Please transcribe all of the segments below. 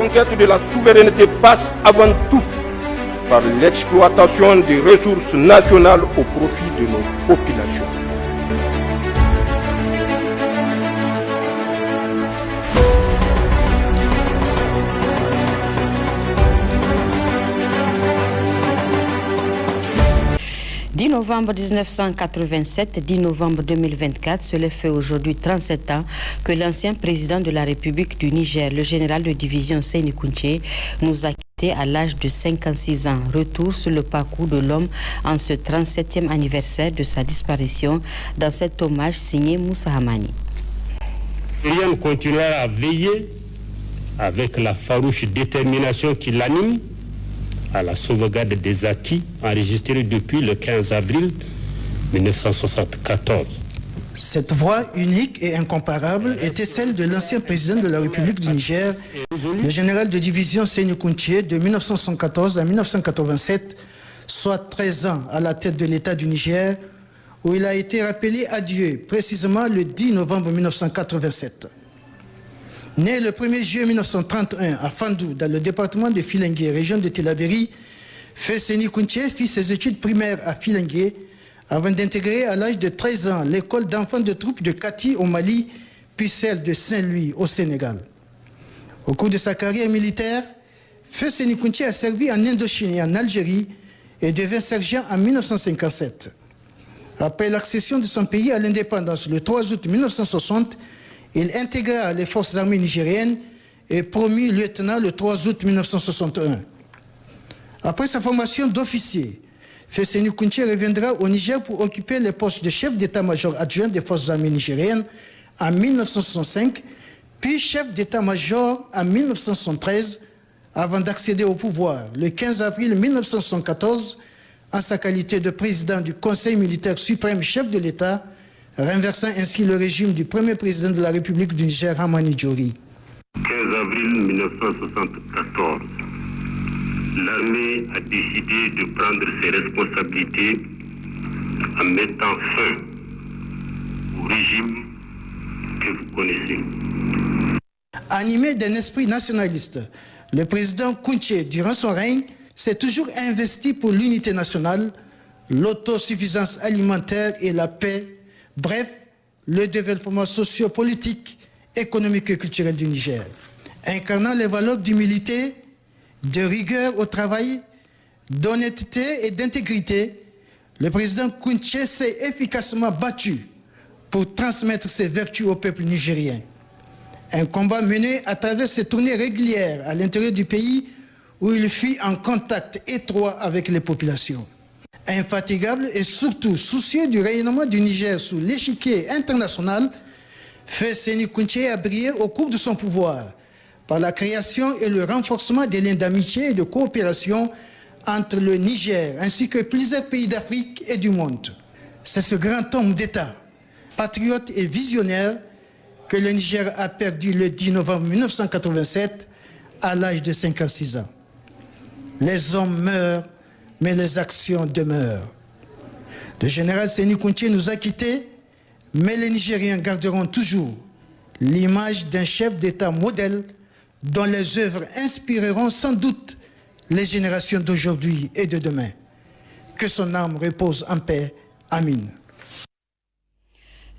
conquête de la souveraineté passe avant tout par l'exploitation des ressources nationales au profit de nos populations. « 10 novembre 1987, 10 novembre 2024, cela fait aujourd'hui 37 ans que l'ancien président de la République du Niger, le général de division Seyni Kounché, nous a quittés à l'âge de 56 ans. Retour sur le parcours de l'homme en ce 37e anniversaire de sa disparition dans cet hommage signé Moussa Hamani. Rien continuera à veiller avec la farouche détermination qui l'anime à la sauvegarde des acquis enregistrés depuis le 15 avril 1974. Cette voix unique et incomparable était celle de l'ancien président de la République du Niger, le général de division Seyni Kounché, de 1974 à 1987, soit 13 ans à la tête de l'État du Niger, où il a été rappelé à Dieu, précisément le 10 novembre 1987. Né le 1er juillet 1931 à Fandou, dans le département de Filengue, région de Tillabéri, Seyni Kounché fit ses études primaires à Filengue avant d'intégrer à l'âge de 13 ans l'école d'enfants de troupe de Kati au Mali, puis celle de Saint-Louis au Sénégal. Au cours de sa carrière militaire, Seyni Kounché a servi en Indochine et en Algérie et devint sergent en 1957. Après l'accession de son pays à l'indépendance le 3 août 1960, il intégra les forces armées nigériennes et promu lieutenant le 3 août 1961. Après sa formation d'officier, Seyni Kounché reviendra au Niger pour occuper les postes de chef d'état-major adjoint des forces armées nigériennes en 1965, puis chef d'état-major en 1973, avant d'accéder au pouvoir le 15 avril 1974 en sa qualité de président du Conseil militaire suprême chef de l'État, renversant ainsi le régime du premier président de la République du Niger, Hamani Diori. 15 avril 1974, l'armée a décidé de prendre ses responsabilités en mettant fin au régime que vous connaissez. Animé d'un esprit nationaliste, le président Kounché, durant son règne, s'est toujours investi pour l'unité nationale, l'autosuffisance alimentaire et la paix. Bref, le développement socio-politique, économique et culturel du Niger. Incarnant les valeurs d'humilité, de rigueur au travail, d'honnêteté et d'intégrité, le président Kounché s'est efficacement battu pour transmettre ses vertus au peuple nigérien. Un combat mené à travers ses tournées régulières à l'intérieur du pays où il fut en contact étroit avec les populations. Infatigable et surtout soucieux du rayonnement du Niger sous l'échiquier international, Seyni Kounché a brillé au cours de son pouvoir par la création et le renforcement des liens d'amitié et de coopération entre le Niger ainsi que plusieurs pays d'Afrique et du monde. C'est ce grand homme d'État, patriote et visionnaire, que le Niger a perdu le 10 novembre 1987 à l'âge de 56 ans. Les hommes meurent, mais les actions demeurent. Le général Seyni Kounché nous a quittés, mais les Nigériens garderont toujours l'image d'un chef d'État modèle dont les œuvres inspireront sans doute les générations d'aujourd'hui et de demain. Que son âme repose en paix. Amin.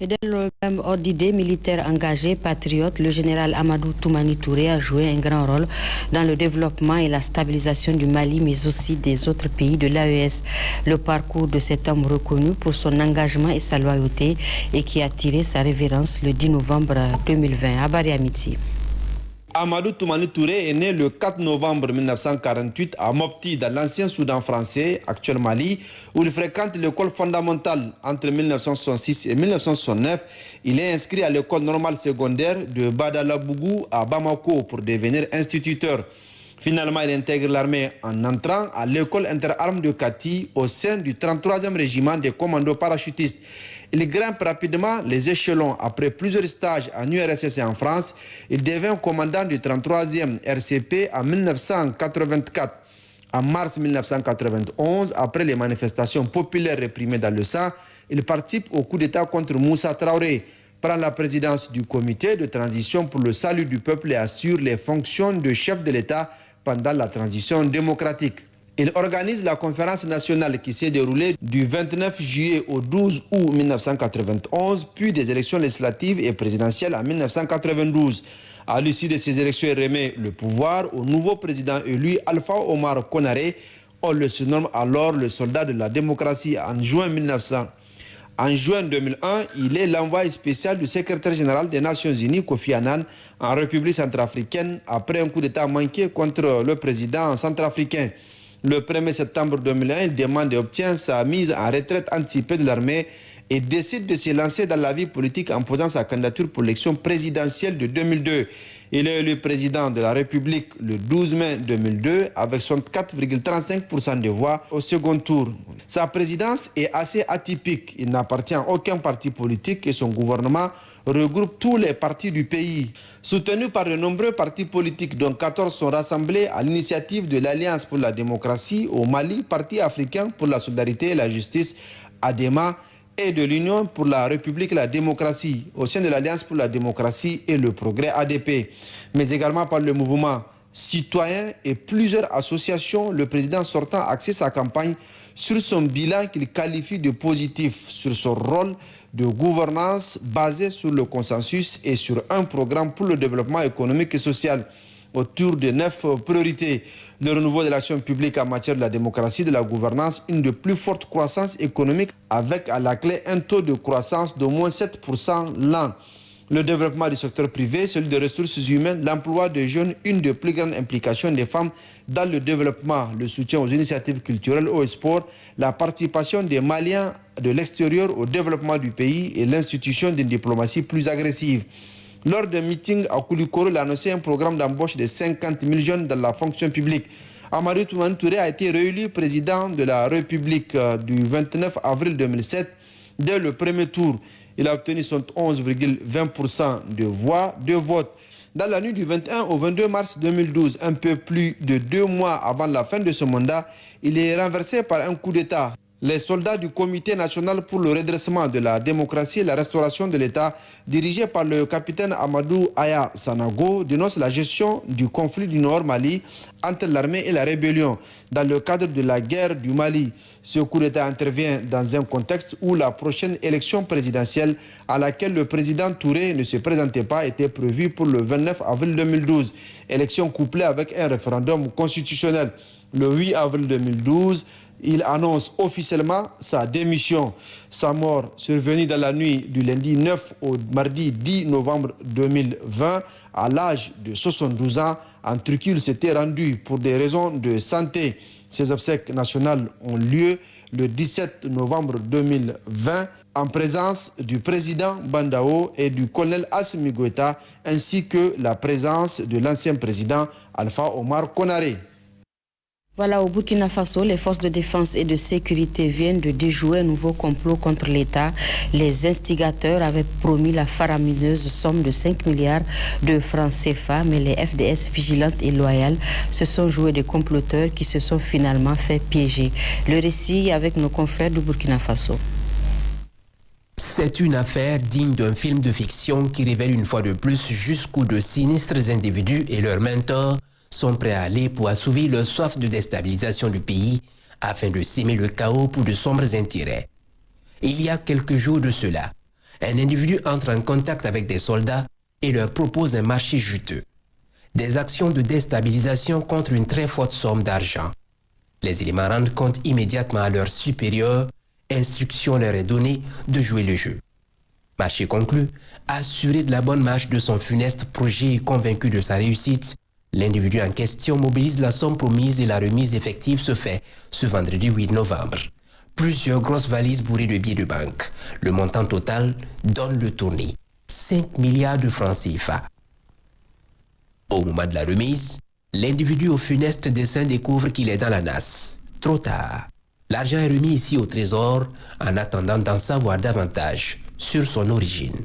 Et dans le même ordre d'idée, militaire engagé, patriote, le général Amadou Toumani Touré a joué un grand rôle dans le développement et la stabilisation du Mali, mais aussi des autres pays de l'AES. Le parcours de cet homme reconnu pour son engagement et sa loyauté et qui a attiré sa révérence le 10 novembre 2020 à Bari Amiti. Amadou Toumani Touré est né le 4 novembre 1948 à Mopti, dans l'ancien Soudan français, actuel Mali, où il fréquente l'école fondamentale entre 1966 et 1969. Il est inscrit à l'école normale secondaire de Badalabougou à Bamako pour devenir instituteur. Finalement, il intègre l'armée en entrant à l'école interarmes de Kati au sein du 33e régiment des commandos parachutistes. Il grimpe rapidement les échelons. Après plusieurs stages en URSS et en France, il devient commandant du 33e RCP en 1984. En mars 1991, après les manifestations populaires réprimées dans le sang, il participe au coup d'État contre Moussa Traoré. prend la présidence du comité de transition pour le salut du peuple et assure les fonctions de chef de l'État pendant la transition démocratique. Il organise la conférence nationale qui s'est déroulée du 29 juillet au 12 août 1991, puis des élections législatives et présidentielles en 1992. À l'issue de ces élections, il remet le pouvoir au nouveau président élu Alpha Omar Konaré. On le surnomme alors le soldat de la démocratie. En juin 2001, il est l'envoyé spécial du secrétaire général des Nations Unies, Kofi Annan, en République centrafricaine après un coup d'État manqué contre le président centrafricain. Le 1er septembre 2001, il demande et obtient sa mise en retraite anticipée de l'armée et décide de se lancer dans la vie politique en posant sa candidature pour l'élection présidentielle de 2002. Il est élu président de la République le 12 mai 2002 avec 64,35% des voix au second tour. Sa présidence est assez atypique. Il n'appartient à aucun parti politique et son gouvernement regroupe tous les partis du pays. Soutenu par de nombreux partis politiques, dont 14 sont rassemblés à l'initiative de l'Alliance pour la démocratie au Mali, Parti africain pour la solidarité et la justice, ADEMA, et de l'Union pour la République et la démocratie, au sein de l'Alliance pour la démocratie et le progrès, ADP, mais également par le mouvement citoyen et plusieurs associations. Le président sortant a axé sa campagne sur son bilan qu'il qualifie de positif, sur son rôle de gouvernance basé sur le consensus et sur un programme pour le développement économique et social autour de 9 priorités. Le renouveau de l'action publique en matière de la démocratie, de la gouvernance, une de plus forte croissance économique avec à la clé un taux de croissance d'au moins 7% l'an. Le développement du secteur privé, celui des ressources humaines, l'emploi des jeunes, une des plus grandes implications des femmes dans le développement, le soutien aux initiatives culturelles, au sport, la participation des Maliens de l'extérieur au développement du pays et l'institution d'une diplomatie plus agressive. Lors d'un meeting à Koulikoro, il a annoncé un programme d'embauche de 50 000 jeunes dans la fonction publique. Amadou Toumani Touré a été réélu président de la République du 29 avril 2007 dès le premier tour. Il a obtenu 11,20% de voix de vote. Dans la nuit du 21 au 22 mars 2012, un peu plus de 2 mois avant la fin de ce mandat, il est renversé par un coup d'État. Les soldats du Comité national pour le redressement de la démocratie et la restauration de l'État, dirigés par le capitaine Amadou Aya Sanogo, dénoncent la gestion du conflit du Nord Mali entre l'armée et la rébellion dans le cadre de la guerre du Mali. Ce coup d'État intervient dans un contexte où la prochaine élection présidentielle à laquelle le président Touré ne se présentait pas était prévue pour le 29 avril 2012. Élection couplée avec un référendum constitutionnel. Le 8 avril 2012, il annonce officiellement sa démission. Sa mort survenue dans la nuit du lundi 9 au mardi 10 novembre 2020 à l'âge de 72 ans. En Turquie, il s'était rendu pour des raisons de santé. Ces obsèques nationales ont lieu le 17 novembre 2020 en présence du président Bandao et du colonel Assimi Goïta ainsi que la présence de l'ancien président Alpha Omar Konaré. Voilà, au Burkina Faso, les forces de défense et de sécurité viennent de déjouer un nouveau complot contre l'État. Les instigateurs avaient promis la faramineuse somme de 5 milliards de francs CFA, mais les FDS vigilantes et loyales se sont joués des comploteurs qui se sont finalement fait piéger. Le récit avec nos confrères du Burkina Faso. C'est une affaire digne d'un film de fiction qui révèle une fois de plus jusqu'où de sinistres individus et leurs mentors sont prêts à aller pour assouvir leur soif de déstabilisation du pays afin de s'aimer le chaos pour de sombres intérêts. Il y a quelques jours de cela, un individu entre en contact avec des soldats et leur propose un marché juteux. Des actions de déstabilisation contre une très forte somme d'argent. Les éléments rendent compte immédiatement à leurs supérieurs, instruction leur est donnée de jouer le jeu. Marché conclu, assuré de la bonne marche de son funeste projet et convaincu de sa réussite, l'individu en question mobilise la somme promise et la remise effective se fait ce vendredi 8 novembre. Plusieurs grosses valises bourrées de billets de banque. Le montant total donne le tournis. 5 milliards de francs CFA. Au moment de la remise, l'individu au funeste dessein découvre qu'il est dans la nasse. Trop tard. L'argent est remis ici au trésor en attendant d'en savoir davantage sur son origine.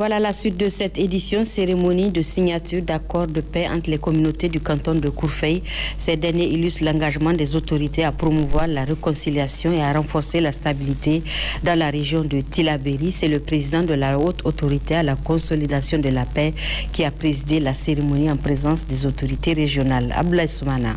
Voilà la suite de cette édition, cérémonie de signature d'accords de paix entre les communautés du canton de Kourfey. Ces derniers illustrent l'engagement des autorités à promouvoir la réconciliation et à renforcer la stabilité dans la région de Tillabéri. C'est le président de la haute autorité à la consolidation de la paix qui a présidé la cérémonie en présence des autorités régionales. Abdoulaye Soumana.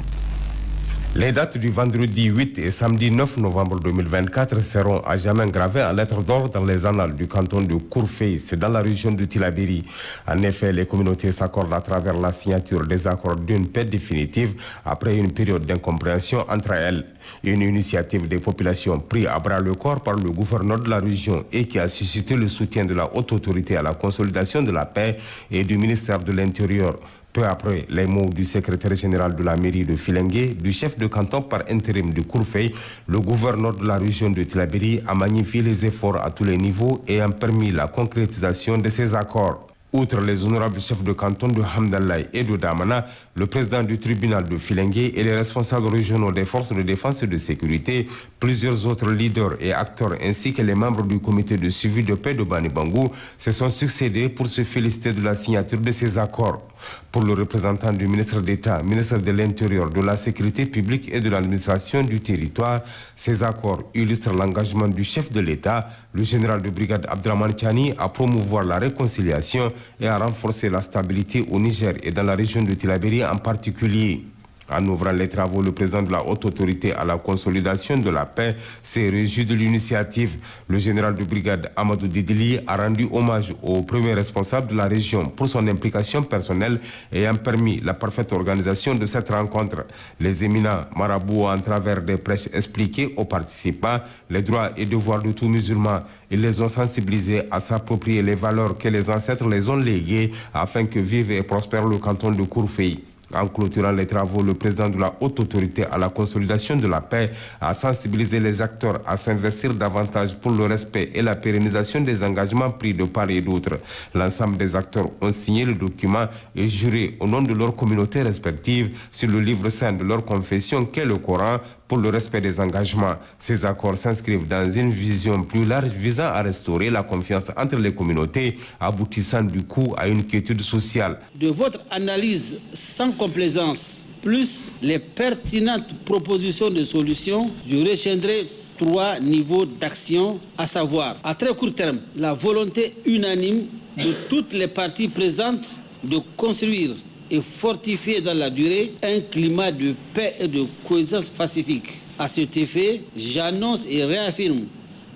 Les dates du vendredi 8 et samedi 9 novembre 2024 seront à jamais gravées en lettres d'or dans les annales du canton de Kourfey, c'est dans la région de Tillabéri. En effet, les communautés s'accordent à travers la signature des accords d'une paix définitive après une période d'incompréhension entre elles. Une initiative des populations prise à bras le corps par le gouverneur de la région et qui a suscité le soutien de la haute autorité à la consolidation de la paix et du ministère de l'Intérieur. Peu après les mots du secrétaire général de la mairie de Filengue, du chef de canton par intérim de Kourfey, le gouverneur de la région de Tillabéri a magnifié les efforts à tous les niveaux et a permis la concrétisation de ces accords. Outre les honorables chefs de canton de Hamdallaye et de Damana, le président du tribunal de Filengue et les responsables régionaux des forces de défense et de sécurité, plusieurs autres leaders et acteurs ainsi que les membres du comité de suivi de paix de Banibangou se sont succédés pour se féliciter de la signature de ces accords. Pour le représentant du ministre d'État, ministre de l'Intérieur, de la Sécurité publique et de l'administration du territoire, ces accords illustrent l'engagement du chef de l'État, le général de brigade Abdraman Chani, à promouvoir la réconciliation et à renforcer la stabilité au Niger et dans la région de Tillabéri en particulier. En ouvrant les travaux, le président de la haute autorité à la consolidation de la paix s'est réjoui de l'initiative. Le général de brigade Amadou Didili a rendu hommage au premier responsable de la région pour son implication personnelle ayant permis la parfaite organisation de cette rencontre. Les éminents marabouts, à travers des prêches, expliqué aux participants les droits et devoirs de tout musulman. Ils les ont sensibilisés à s'approprier les valeurs que les ancêtres les ont léguées afin que vive et prospère le canton de Kourfey. En clôturant les travaux, le président de la haute autorité à la consolidation de la paix a sensibilisé les acteurs à s'investir davantage pour le respect et la pérennisation des engagements pris de part et d'autre. L'ensemble des acteurs ont signé le document et juré au nom de leurs communautés respectives sur le livre saint de leur confession qu'est le Coran pour le respect des engagements. Ces accords s'inscrivent dans une vision plus large visant à restaurer la confiance entre les communautés, aboutissant du coup à une quiétude sociale. De votre analyse sans complaisance, plus les pertinentes propositions de solutions, je retiendrai 3 niveaux d'action, à savoir, à très court terme, la volonté unanime de toutes les parties présentes de construire et fortifier dans la durée un climat de paix et de cohésion pacifique. À cet effet, j'annonce et réaffirme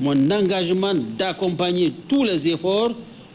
mon engagement d'accompagner tous les efforts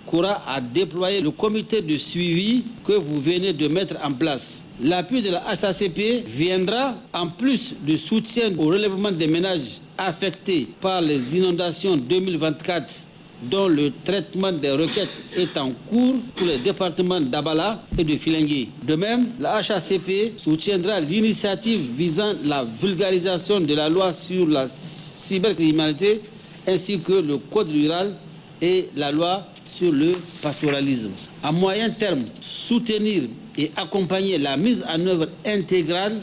qu'aura à déployer le comité de suivi que vous venez de mettre en place. L'appui de la HACP viendra, en plus du soutien au relèvement des ménages affectés par les inondations 2024, dont le traitement des requêtes est en cours pour les départements d'Abala et de Filengue. De même, la HACP soutiendra l'initiative visant la vulgarisation de la loi sur la cybercriminalité ainsi que le code rural et la loi sur le pastoralisme. À moyen terme, soutenir et accompagner la mise en œuvre intégrale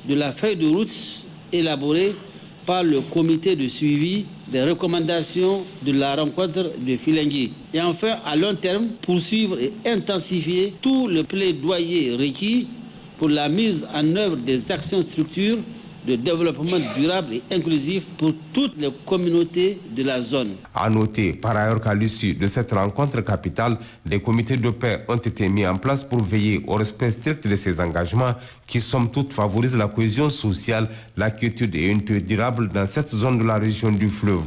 de la feuille de route élaborée par le comité de suivi des recommandations de la rencontre de Filengue. Et enfin, à long terme, poursuivre et intensifier tout le plaidoyer requis pour la mise en œuvre des actions structures de développement durable et inclusif pour toutes les communautés de la zone. À noter par ailleurs qu'à l'issue de cette rencontre capitale, des comités de paix ont été mis en place pour veiller au respect strict de ces engagements qui, somme toute, favorisent la cohésion sociale, la quiétude et une paix durable dans cette zone de la région du fleuve.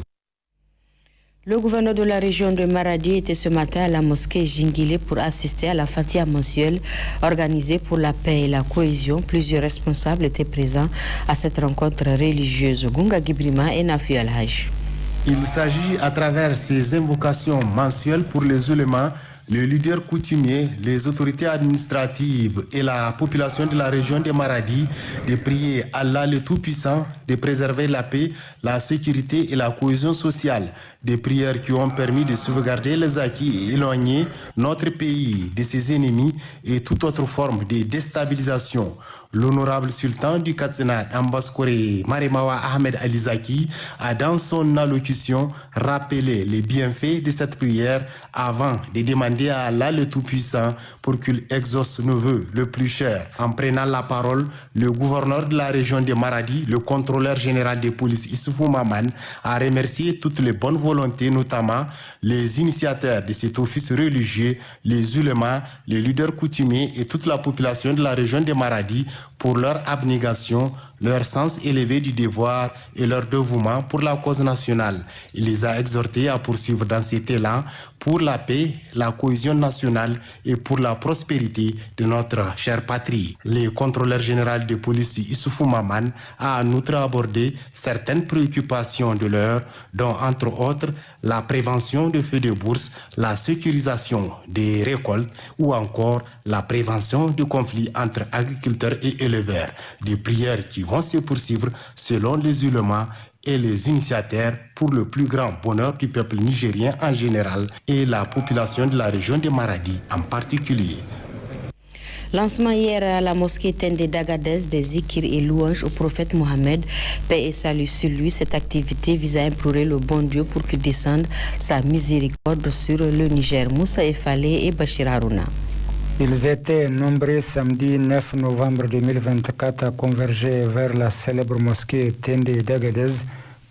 Le gouverneur de la région de Maradi était ce matin à la mosquée Jingilé pour assister à la Fatiha mensuelle organisée pour la paix et la cohésion. Plusieurs responsables étaient présents à cette rencontre religieuse. Gunga Gibrima et Nafi Al-Hajj. Il s'agit à travers ces invocations mensuelles pour les ulémas, les leaders coutumiers, les autorités administratives et la population de la région de Maradi de prier Allah le Tout-Puissant, de préserver la paix, la sécurité et la cohésion sociale. des prières qui ont permis de sauvegarder les acquis et éloigner notre pays de ses ennemis et toute autre forme de déstabilisation. L'honorable sultan du Katsina, Ambaskore Maremawa Ahmed Alizaki, a dans son allocution rappelé les bienfaits de cette prière avant de demander à Allah le Tout-Puissant pour qu'il exauce nos vœux le plus cher. En prenant la parole, le gouverneur de la région de Maradi, le contrôleur général de police Issoufou Maman, a remercié toutes les bonnes volontés, notamment les initiateurs de cet office religieux, les ulémas, les leaders coutumiers et toute la population de la région de Maradi pour leur abnégation, leur sens élevé du devoir et leur dévouement pour la cause nationale. Il les a exhortés à poursuivre dans cet élan pour la paix, la cohésion nationale et pour la prospérité de notre chère patrie. Le contrôleur général de police Issoufou Maman a en outre abordé certaines préoccupations de l'heure, dont entre autres la prévention de feux de bourse, la sécurisation des récoltes ou encore la prévention du conflit entre agriculteurs et éleveurs. Des prières qui vont se poursuivre selon les ulémas et les initiateurs pour le plus grand bonheur du peuple nigérien en général et la population de la région de Maradi en particulier. Lancement hier à la mosquée Tendé d'Agadez des zikir et louanges au prophète Mohammed, paix et salut sur lui. Cette activité vise à implorer le bon Dieu pour qu'il descende sa miséricorde sur le Niger. Moussa Efale et Bachir Harouna. Ils étaient nombreux samedi 9 novembre 2024 à converger vers la célèbre mosquée Tendé d'Agadez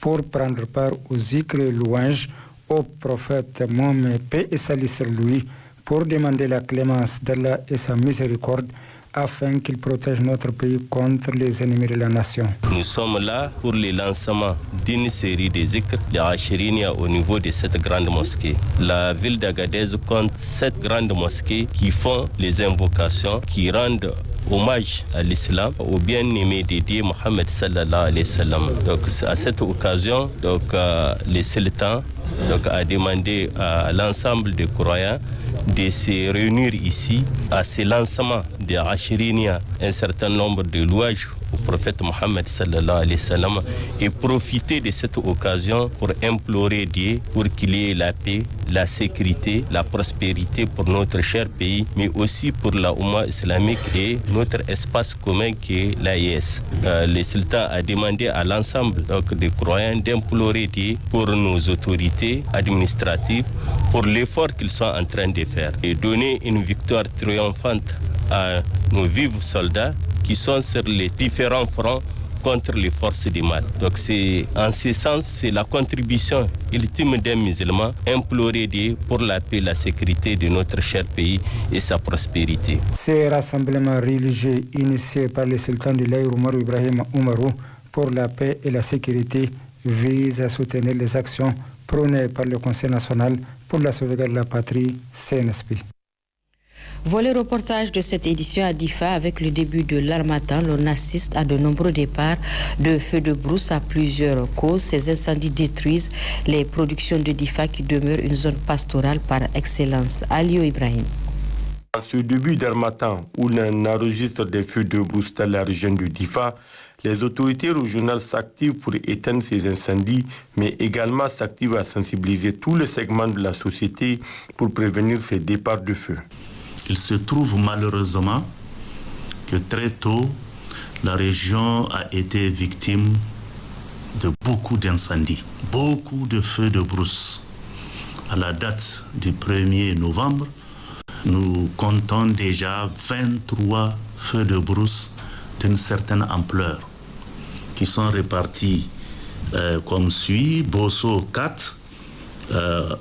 pour prendre part aux zikr et louanges au prophète Mohammed, paix et salut sur lui, pour demander la clémence d'Allah et sa miséricorde afin qu'il protège notre pays contre les ennemis de la nation. Nous sommes là pour le lancement d'une série de zikr, de Ashirinia au niveau de cette grande mosquée. La ville d'Agadez compte 7 grandes mosquées qui font les invocations, qui rendent hommage à l'islam, au bien-aimé dédié Mohammed sallallahu alayhi wa sallam. Donc à cette occasion, le sultan a demandé à l'ensemble des croyants de se réunir ici à ce lancement de Ashirinia, un certain nombre de louanges au prophète Mohammed sallallahu alayhi wa sallam, et profiter de cette occasion pour implorer Dieu pour qu'il y ait la paix, la sécurité, la prospérité pour notre cher pays, mais aussi pour la Oumma islamique et notre espace commun qui est l'AES. Le sultan a demandé à l'ensemble des croyants d'implorer Dieu pour nos autorités administratives, pour l'effort qu'ils sont en train de faire, et donner une victoire triomphante à nos vifs soldats qui sont sur les différents fronts contre les forces du mal. Donc c'est en ce sens, c'est la contribution ultime d'un musulman, implorer Dieu pour la paix, la sécurité de notre cher pays et sa prospérité. Ces rassemblements religieux initiés par le sultan de l'Aïr Oumarou Ibrahim Oumarou pour la paix et la sécurité visent à soutenir les actions prônées par le Conseil national pour la sauvegarde de la patrie, CNSP. Voilà le reportage de cette édition à Difa. Avec le début de l'harmattan, l'on assiste à de nombreux départs de feux de brousse à plusieurs causes. Ces incendies détruisent les productions de Difa qui demeure une zone pastorale par excellence. Alio Ibrahim. En ce début d'harmattan, où l'on enregistre des feux de brousse dans la région de Difa, les autorités régionales s'activent pour éteindre ces incendies, mais également s'activent à sensibiliser tous les segments de la société pour prévenir ces départs de feu. Il se trouve malheureusement que très tôt, la région a été victime de beaucoup d'incendies, beaucoup de feux de brousse. À la date du 1er novembre, nous comptons déjà 23 feux de brousse d'une certaine ampleur qui sont répartis comme suit: Bosso 4,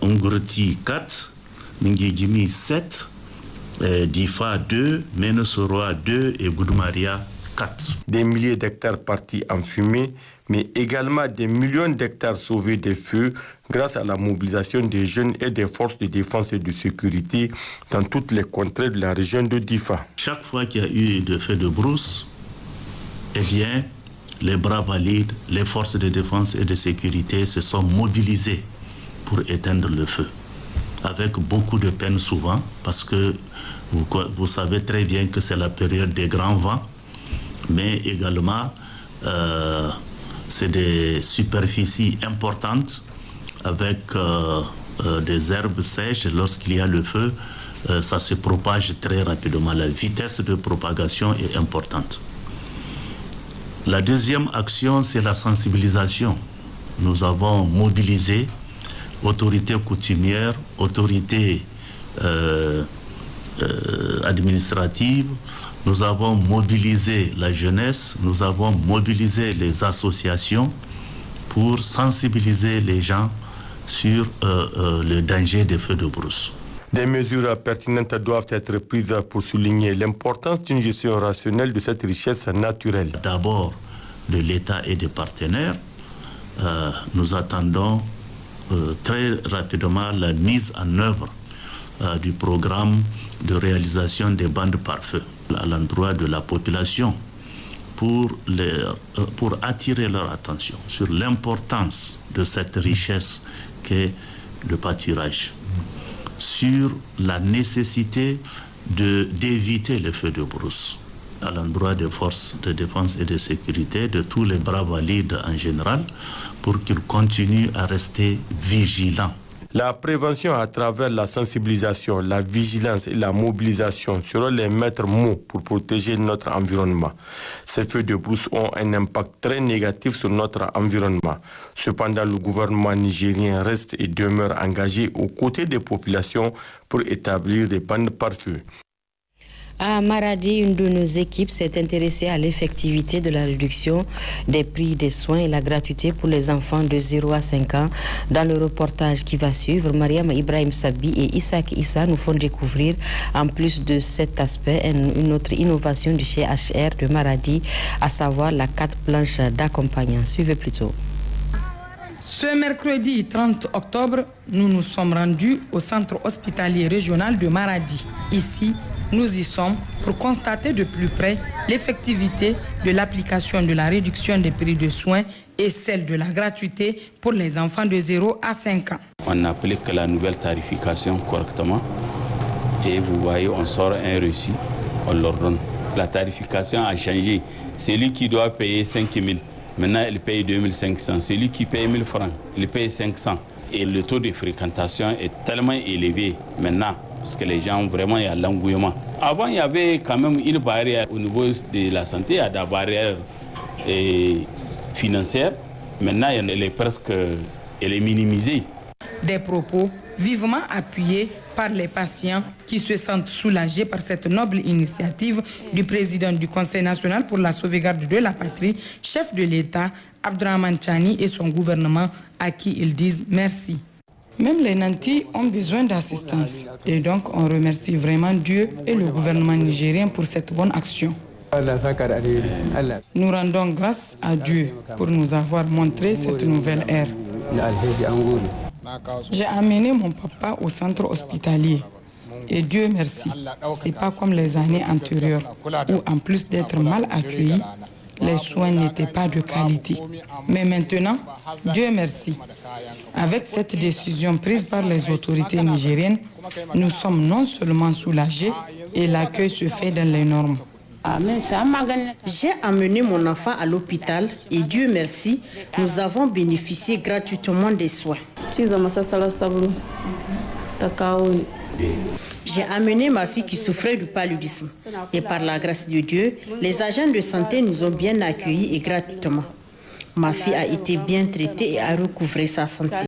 Ngurti 4, Ngigimi 7, Difa 2, Menosoroa 2 et Goudoumaria 4. Des milliers d'hectares partis en fumée, mais également des millions d'hectares sauvés des feux grâce à la mobilisation des jeunes et des forces de défense et de sécurité dans toutes les contrées de la région de Difa. Chaque fois qu'il y a eu des feux de brousse, eh bien, les bras valides, les forces de défense et de sécurité se sont mobilisés pour éteindre le feu. Avec beaucoup de peine souvent, parce que vous savez très bien que c'est la période des grands vents, mais également c'est des superficies importantes avec des herbes sèches. Lorsqu'il y a le feu, ça se propage très rapidement. La vitesse de propagation est importante. La deuxième action, c'est la sensibilisation. Nous avons mobilisé autorités coutumières, autorités administratives, nous avons mobilisé la jeunesse, nous avons mobilisé les associations pour sensibiliser les gens sur le danger des feux de brousse. Des mesures pertinentes doivent être prises pour souligner l'importance d'une gestion rationnelle de cette richesse naturelle. D'abord, de l'État et des partenaires, nous attendons très rapidement la mise en œuvre du programme de réalisation des bandes pare-feu à l'endroit de la population pour attirer leur attention sur l'importance de cette richesse qu'est le pâturage, sur la nécessité d'éviter les feux de brousse à l'endroit des forces de défense et de sécurité, de tous les bras valides en général, pour qu'ils continuent à rester vigilants. La prévention à travers la sensibilisation, la vigilance et la mobilisation seront les maîtres mots pour protéger notre environnement. Ces feux de brousse ont un impact très négatif sur notre environnement. Cependant, le gouvernement nigérien reste et demeure engagé aux côtés des populations pour établir des bandes pare-feu. À Maradi, une de nos équipes s'est intéressée à l'effectivité de la réduction des prix des soins et la gratuité pour les enfants de 0 à 5 ans. Dans le reportage qui va suivre, Mariam Ibrahim Sabi et Isaac Issa nous font découvrir, en plus de cet aspect, une autre innovation du CHR de Maradi, à savoir la carte blanche d'accompagnant. Suivez plutôt. Ce mercredi 30 octobre, nous nous sommes rendus au centre hospitalier régional de Maradi. Ici, nous y sommes pour constater de plus près l'effectivité de l'application de la réduction des prix de soins et celle de la gratuité pour les enfants de 0 à 5 ans. On applique la nouvelle tarification correctement et vous voyez, on sort un reçu, on leur donne. La tarification a changé. Celui qui doit payer 5 000, maintenant il paye 2 500. Celui qui paye 1 000 francs, il paye 500. Et le taux de fréquentation est tellement élevé maintenant, parce que les gens, vraiment, il y a l'engouement. Avant, il y avait quand même une barrière au niveau de la santé, il y a des barrières financières. Maintenant, elle est minimisée. Des propos vivement appuyés par les patients qui se sentent soulagés par cette noble initiative du président du Conseil national pour la sauvegarde de la patrie, chef de l'État, Abdrahmane Tchani, et son gouvernement, à qui ils disent merci. Même les nantis ont besoin d'assistance. Et donc, on remercie vraiment Dieu et le gouvernement nigérien pour cette bonne action. Nous rendons grâce à Dieu pour nous avoir montré cette nouvelle ère. J'ai amené mon papa au centre hospitalier. Et Dieu merci, c'est pas comme les années antérieures, où en plus d'être mal accueillis, les soins n'étaient pas de qualité. Mais maintenant, Dieu merci. Avec cette décision prise par les autorités nigériennes, nous sommes non seulement soulagés et l'accueil se fait dans les normes. J'ai amené mon enfant à l'hôpital et Dieu merci, nous avons bénéficié gratuitement des soins. J'ai amené ma fille qui souffrait du paludisme et par la grâce de Dieu, les agents de santé nous ont bien accueillis et gratuitement. Ma fille a été bien traitée et a recouvré sa santé.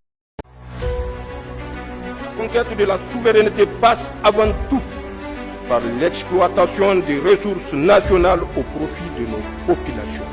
La conquête de la souveraineté passe avant tout par l'exploitation des ressources nationales au profit de nos populations.